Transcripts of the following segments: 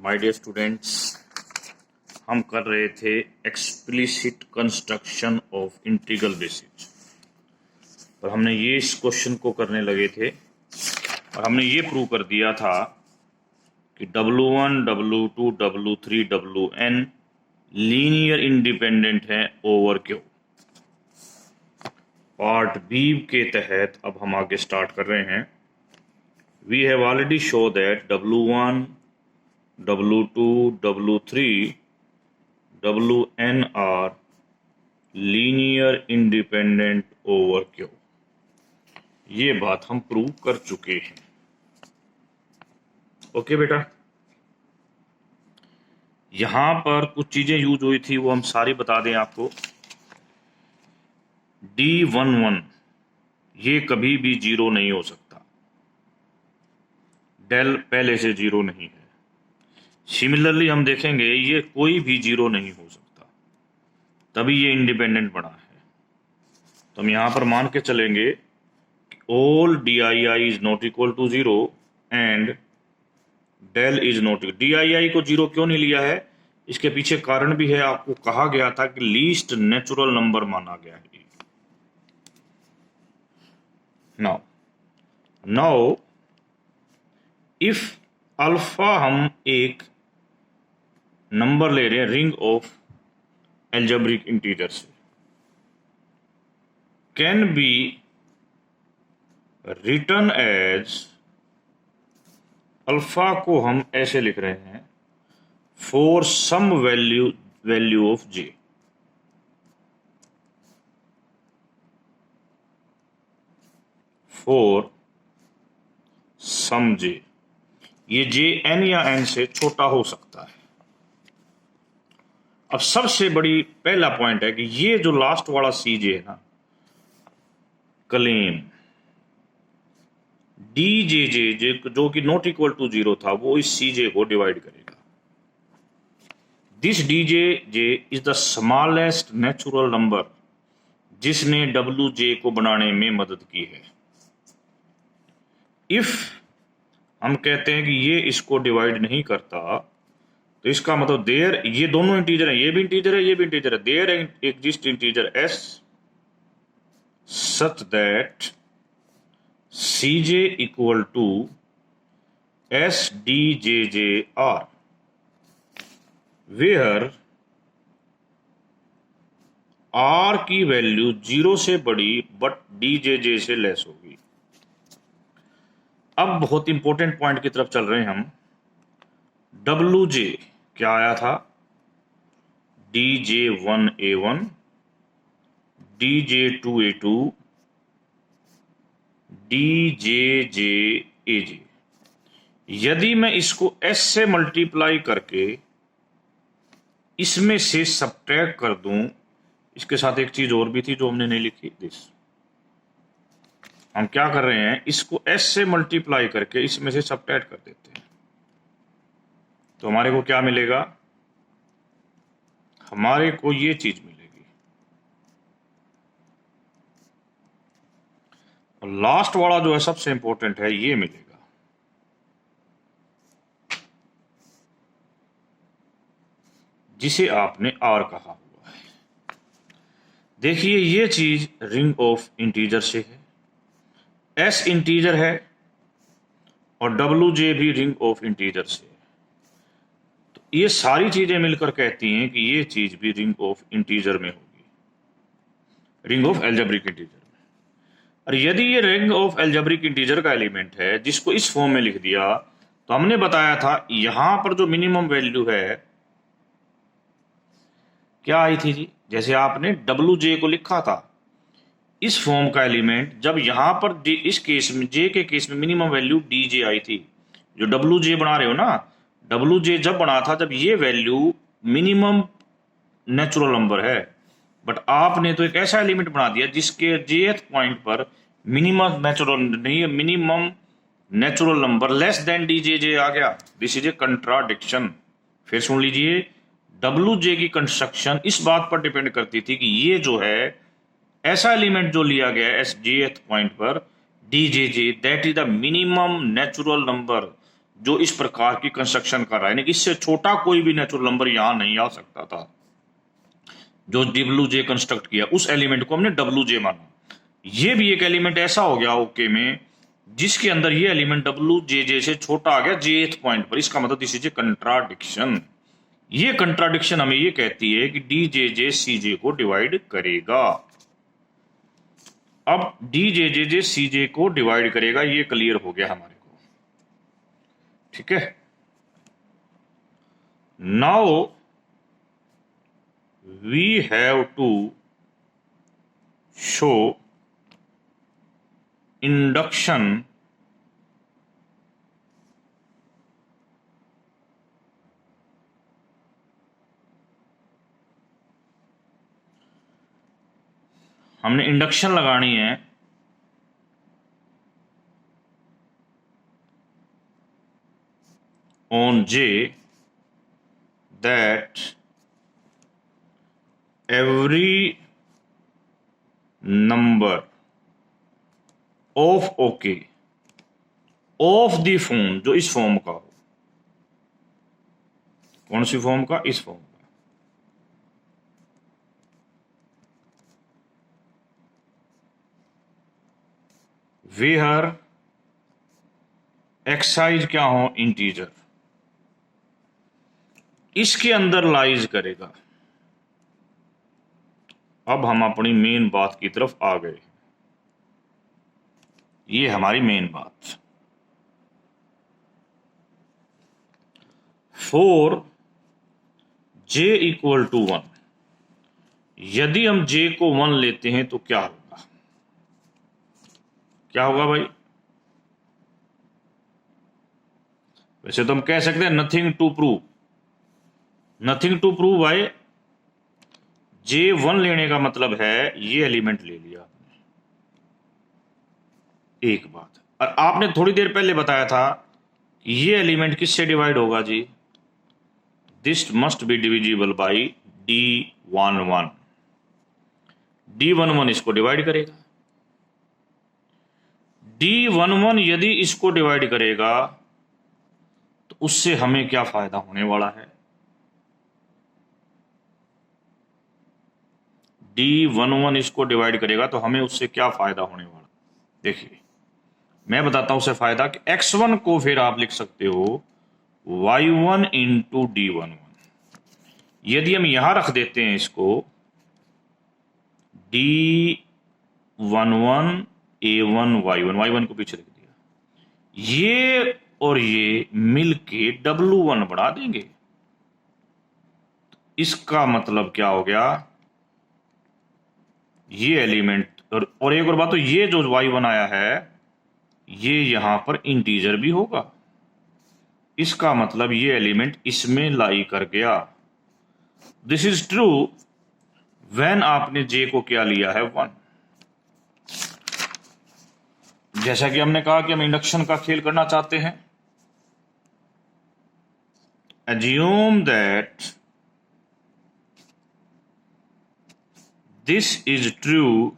My dear students, हम कर रहे थे explicit construction of integral basis. और हमने ये इस क्वेश्चन को करने लगे थे और हमने ये प्रूव कर दिया था कि W1, W2, W3, Wn linear independent है ओवर क्यू। पार्ट बी के तहत अब हम आगे स्टार्ट कर रहे हैं। We have already show that W1, W2, W3, Wn are linear independent over Q. ये बात हम प्रूव कर चुके हैं। ओके बेटा, यहां पर कुछ चीजें यूज हुई थी, वो हम सारी बता दें आपको। D11 ये कभी भी जीरो नहीं हो सकता, डेल पहले से जीरो नहीं है। सिमिलरली हम देखेंगे ये कोई भी जीरो नहीं हो सकता, तभी ये इंडिपेंडेंट बना है। तो हम यहां पर मान के चलेंगे all DII is not equal to zero and del is not. DII को जीरो क्यों नहीं लिया है, इसके पीछे कारण भी है। आपको कहा गया था कि लीस्ट नेचुरल नंबर माना गया है। नाउ इफ अल्फा हम एक नंबर ले रहे हैं रिंग ऑफ एल्जेब्रिक इंटीजर से, can be written as, alpha को हम ऐसे लिख रहे हैं, for some value of J. For some J, ये जे एन या एन से छोटा हो सकता है। अब सबसे बड़ी पहला पॉइंट है कि ये जो लास्ट वाला सी जे है ना, क्लेम डी जे जे जो कि नॉट इक्वल टू जीरो था, वो इस सी जे को डिवाइड करेगा। This D J J is the smallest natural number जिसने डब्ल्यू जे को बनाने में मदद की है। इफ हम कहते हैं कि ये इसको डिवाइड नहीं करता, तो इसका मतलब देयर, ये दोनों इंटीजर है, ये भी इंटीजर है, ये भी इंटीजर है। There exist integer S such that C J equal to S D J J R, where R की वैल्यू जीरो से बड़ी बट डी जे जे से लेस होगी। अब बहुत इंपॉर्टेंट पॉइंट की तरफ चल रहे हैं हम। डब्ल्यू जे क्या आया था, DJ1A1, DJ2A2, DJJAJ। यदि मैं इसको S से मल्टीप्लाई करके इसमें से सब्ट्रैक्ट कर दूं, इसके साथ एक चीज और भी थी जो हमने नहीं लिखी, दिस। हम क्या कर रहे हैं, इसको S से मल्टीप्लाई करके इसमें से सब्ट्रैक्ट कर देते हैं, तो हमारे को क्या मिलेगा, हमारे को ये चीज मिलेगी। और लास्ट वाला जो है सबसे इंपॉर्टेंट है, ये मिलेगा। जिसे आपने R कहा हुआ है। देखिए ये चीज रिंग ऑफ इंटीजर से है, S इंटीजर है और WJ भी रिंग ऑफ इंटीजर से है। तो ये सारी चीजें मिलकर कहती हैं कि ये चीज भी रिंग ऑफ इंटीजर में होगी, रिंग ऑफ एल्जेब्रिक इंटीजर में। और यदि ये रिंग ऑफ एल्जेब्रिक इंटीजर का एलिमेंट है, जिसको इस फॉर्म में लिख दिया, तो हमने बताया था यहां पर जो मिनिमम वैल्यू है क्या आई थी जी, जैसे आपने WJ को लिखा था इस फॉर्म का एलिमेंट, जब यहां पर इस केस में जे के केस में मिनिमम वैल्यू DJ आई थी। जो WJ बना रहे हो ना, WJ जब बना था जब ये वैल्यू मिनिमम नेचुरल नंबर है, बट आपने तो एक ऐसा एलिमेंट बना दिया जिसके जेथ पॉइंट पर मिनिमम नेचुरल नहीं, minimum natural number less than DJJ आ गया। This is a contradiction. फिर सुन लीजिए, WJ की कंस्ट्रक्शन इस बात पर डिपेंड करती थी कि ये जो है ऐसा एलिमेंट जो लिया गया है एस जेथ पॉइंट पर DJJ, that is the minimum natural number जो इस प्रकार की कंस्ट्रक्शन कर रहा है, यानी कि इससे छोटा कोई भी नेचुरल नंबर यहां नहीं आ सकता था। जो डब्ल्यू जे कंस्ट्रक्ट किया उस एलिमेंट को हमने डब्ल्यू जे माना। ये भी एक एलिमेंट ऐसा हो गया ओके में जिसके अंदर ये एलिमेंट डब्ल्यू जे से छोटा आ गया जेथ पॉइंट पर। इसका मतलब दिस इज ए कंट्राडिक्शन। ये कंट्राडिक्शन हमें ये कहती है कि डी जे सी जे को डिवाइड करेगा। अब डी जे सी जे को डिवाइड करेगा, ये क्लियर हो गया हमारे को, ठीक है। Now we have to show induction हमने इंडक्शन लगानी है on J that every number of OK of the form, जो इस फॉर्म का हो, कौन सी फॉर्म का, इस फॉर्म का, वेयर एक्साइज क्या हो, इंटीजर, इसके अंदर लाइज करेगा। अब हम अपनी मेन बात की तरफ आ गए। ये हमारी मेन बात। फॉर j इक्वल टू 1, यदि हम j को 1 लेते हैं तो क्या होगा, क्या होगा भाई? वैसे तो हम कह सकते हैं nothing to prove, nothing to prove भाई। J1 लेने का मतलब है ये एलिमेंट ले लिया आपने, एक बात। और आपने थोड़ी देर पहले बताया था कि ये एलिमेंट किससे डिवाइड होगा जी, this must be divisible by D11। D11 इसको डिवाइड करेगा। D11 यदि इसको डिवाइड करेगा तो उससे हमें क्या फायदा होने वाला है? D11 इसको डिवाइड करेगा तो हमें उससे क्या फायदा होने वाला? देखिए मैं बताता हूं उसे फायदा कि x1 को फिर आप लिख सकते हो y1 इंटू D11। यदि हम यहां रख देते हैं इसको D11 A1 y1 को पीछे रख दिया, ये और ये मिलके W1 बढ़ा देंगे। इसका मतलब क्या हो गया, ये एलिमेंट और एक और बात, तो ये जो y1 आया है ये यहां पर इंटीजर भी होगा। इसका मतलब ये एलिमेंट इसमें लाई कर गया। दिस इज ट्रू व्हेन आपने j को क्या लिया है, 1। जैसा कि हमने कहा कि हम इंडक्शन का खेल करना चाहते हैं। Assume that this is true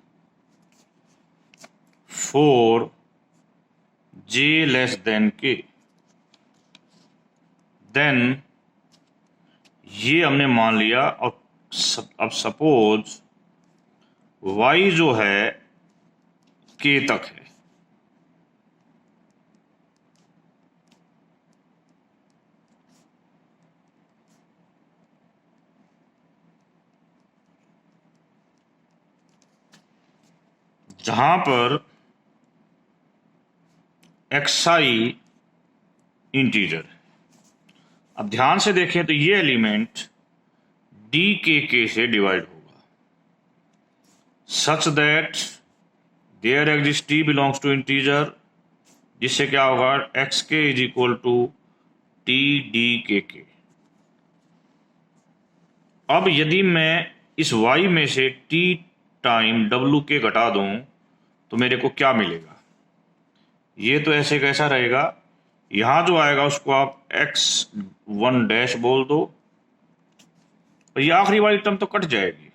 for j less than k, then ये हमने मान लिया। और अब सपोज y जो है k तक है, जहां पर xi इंटीजर। अब ध्यान से देखें तो ये एलिमेंट डी के से डिवाइड होगा such that there exist T belongs to integer, जिससे क्या होगा X K is equal to T D K. अब यदि मैं इस y में से t टाइम w के घटा दूं तो मेरे को क्या मिलेगा? ये तो ऐसे कैसा रहेगा, यहां जो आएगा उसको आप x1 डैश बोल दो और ये आखिरी वाली टर्म तो कट जाएगी।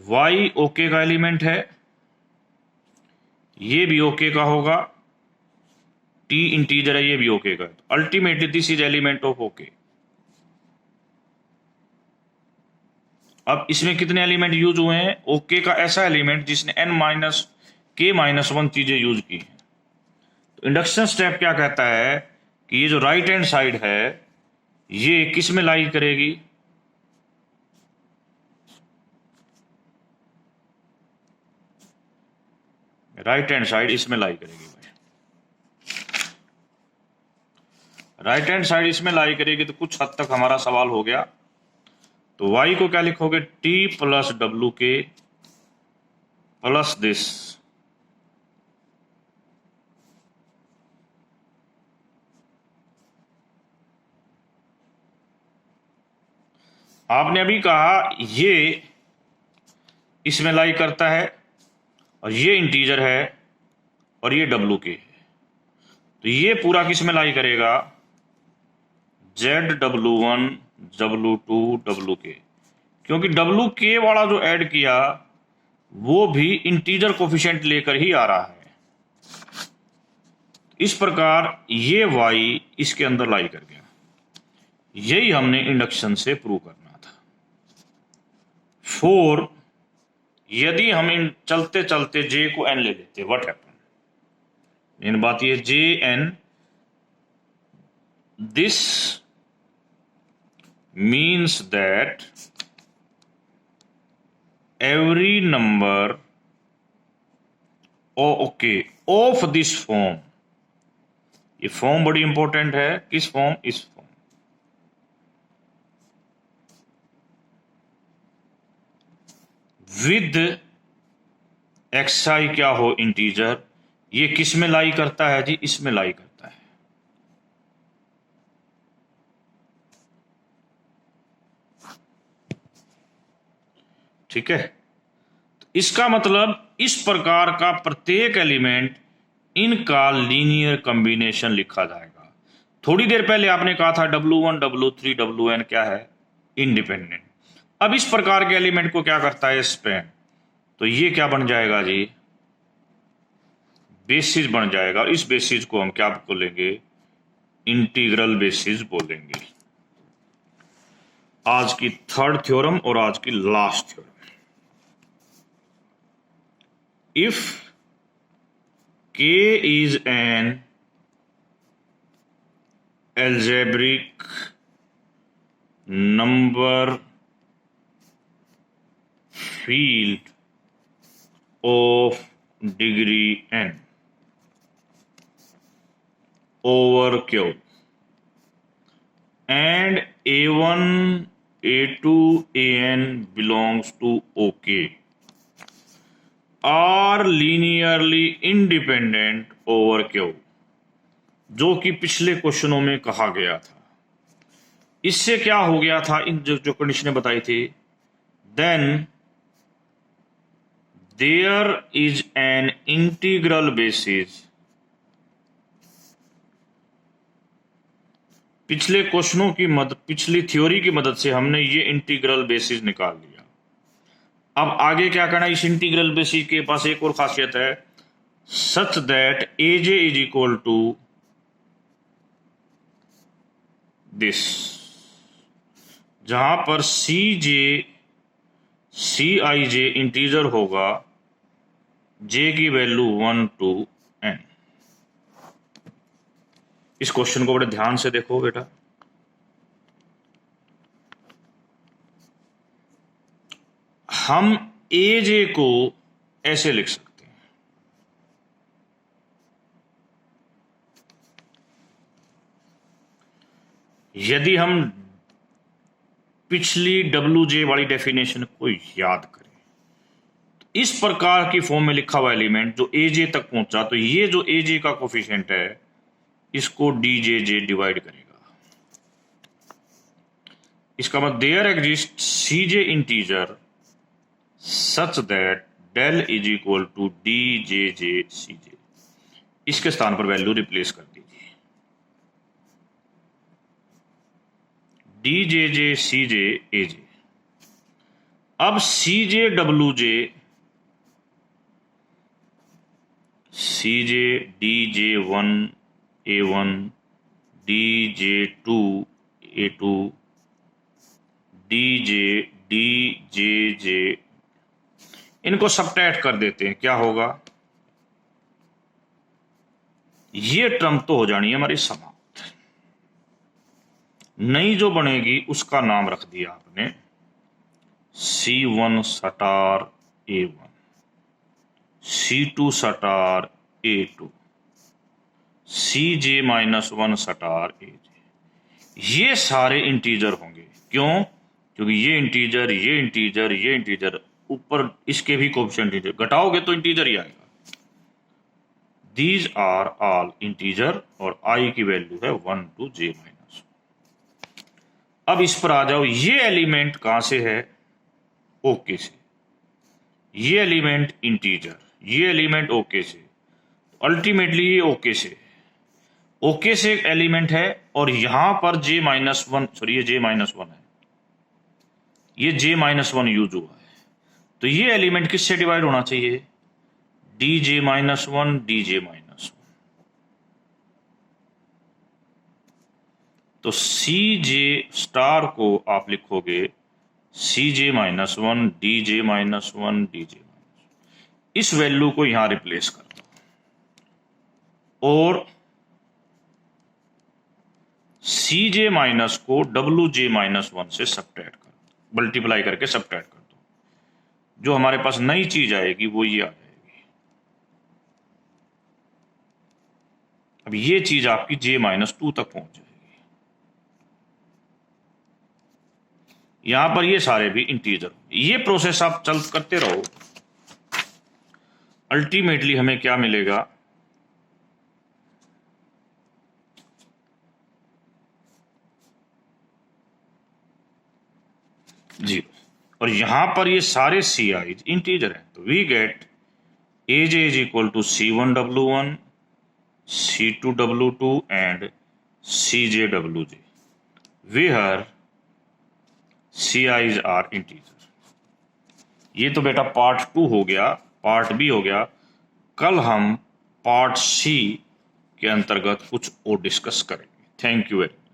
y ओके का एलिमेंट है, ये भी ओके का होगा, टी इंटीजर है, ये भी ओके का। Ultimately this is element of okay. अब इसमें कितने एलिमेंट यूज हुए हैं? ओके का ऐसा एलिमेंट जिसने n-k-1 चीजें यूज की हैं। तो इंडक्शन स्टेप क्या कहता है कि ये जो राइट हैंड साइड है ये किस में लाई करेगी? राइट हैंड साइड इसमें लाई करेगी भाई। राइट हैंड साइड इसमें लाई करेगी, तो कुछ हद तक हमारा सवाल हो गया। तो y को क्या लिखोगे? t प्लस डब्ल्यू के प्लस दिस। आपने अभी कहा ये इसमें लाई करता है और ये इंटीजर है और ये डब्ल्यू के है, तो ये पूरा किस में लाई करेगा? ZW1 W2 डब्ल्यू के, क्योंकि डब्ल्यू के वाला जो ऐड किया वो भी इंटीजर कोफिशिएंट लेकर ही आ रहा है। इस प्रकार ये y इसके अंदर लाई कर गया। यही हमने इंडक्शन से प्रूव करना था। 4, यदि हम इन चलते चलते j को n ले लेते, व्हाट हैपन? इन बात ये jn, this means that every number okay of this form. ये फॉर्म बड़ी इंपॉर्टेंट है। किस फॉर्म? इस फॉर्म। विद xi क्या हो? इंटीजर। ये किस में लाई करता है जी? इसमें लाई करता है। ठीक है, तो इसका मतलब इस प्रकार का प्रत्येक एलिमेंट इनका लीनियर कॉम्बिनेशन लिखा जाएगा। थोड़ी देर पहले आपने कहा था W1 W3 Wn क्या है? इंडिपेंडेंट। अब इस प्रकार के एलिमेंट को क्या करता है? स्पैन। तो ये क्या बन जाएगा जी? बेसिस बन जाएगा। इस बेसिस को हम क्या बोलेंगे? इंटीग्रल बेसिस बोलेंगे। आज की थर्ड थ्योरम और आज की last theorem. If K is an algebraic number field of degree n over Q and A1, A2, An belongs to OK are linearly independent over Q, जो कि पिछले क्वेश्चनों में कहा गया था। इससे क्या हो गया था? इन जो कंडीशनें बताई थी, then there is an integral basis. पिछले क्वेश्चनों की मदद, पिछली थ्योरी की मदद से हमने ये इंटीग्रल बेसिस निकाल लिया। अब आगे क्या करना? इस इंटीग्रल बेसिस के पास एक और खासियत है, such that AJ is equal to this, जहां पर Cij इंटीजर होगा, J की वैल्यू 1 to n। इस क्वेश्चन को बड़े ध्यान से देखो बेटा। हम AJ को ऐसे लिख सकते हैं, यदि हम पिछली WJ वाली डेफिनेशन को याद करें, तो इस प्रकार की फॉर्म में लिखा हुआ एलिमेंट जो AJ तक पहुंचा, तो ये जो AJ का कोफिशिएंट है इसको DJJ डिवाइड करेगा। इसका मतलब there exist CJ integer such that del is equal to DJJ CJ। इसके स्थान पर वैल्यू रिप्लेस कर दीजिए, DJJ CJ AJ। अब CJ WJ CJ DJ1 A1 DJ2 A2 DJJ इनको सबट्रैक्ट कर देते हैं, क्या होगा? ये टर्म तो हो जानी है हमारी समाप्त। नई जो बनेगी उसका नाम रख दिया आपने C1 star A1, C2 star A2, CJ-1 star AJ। ये सारे इंटीजर होंगे। क्यों? क्योंकि ये इंटीजर, ये इंटीजर, ये इंटीजर, ऊपर इसके भी कोएफिशिएंट इंटीजर, घटाओगे तो इंटीजर ही आएगा। दीज आर ऑल इंटीजर और I की वैल्यू है 1 to J-1। अब इस पर आ जाओ, ये एलिमेंट कहां से है? ओके से। ये एलिमेंट इंटीजर, ये एलिमेंट ओके से, अल्टीमेटली ये ओके से, ओके से एलिमेंट है। और यहां पर J-1, सॉरी ये J-1 है, ये J-1 यूज हुआ है। तो ये एलिमेंट किससे डिवाइड होना चाहिए? DJ-1 DJ-1। तो CJ स्टार को आप लिखोगे CJ-1 DJ-1 DJ-। इस वैल्यू को यहां रिप्लेस कर दो और CJ- को WJ-1 से सबट्रैक्ट कर दो, मल्टीप्लाई करके सबट्रैक्ट कर दो। जो हमारे पास नई चीज आएगी वो ये आ जाएगी। अब ये चीज आपकी J-2 तक पहुंच जाएगी। यहां पर ये सारे भी इंटीजर। ये प्रोसेस आप चल करते रहो, अल्टीमेटली हमें क्या मिलेगा? जीरो। और यहां पर ये सारे CI इंटीजर हैं, तो we get AJ is equal to C1W1, C2W2 and CJWJ, where CIs are integer. ये तो बेटा पार्ट 2 हो गया, पार्ट B हो गया। कल हम पार्ट C के अंतर्गत कुछ और डिस्कस करेंगे। Thank you very much.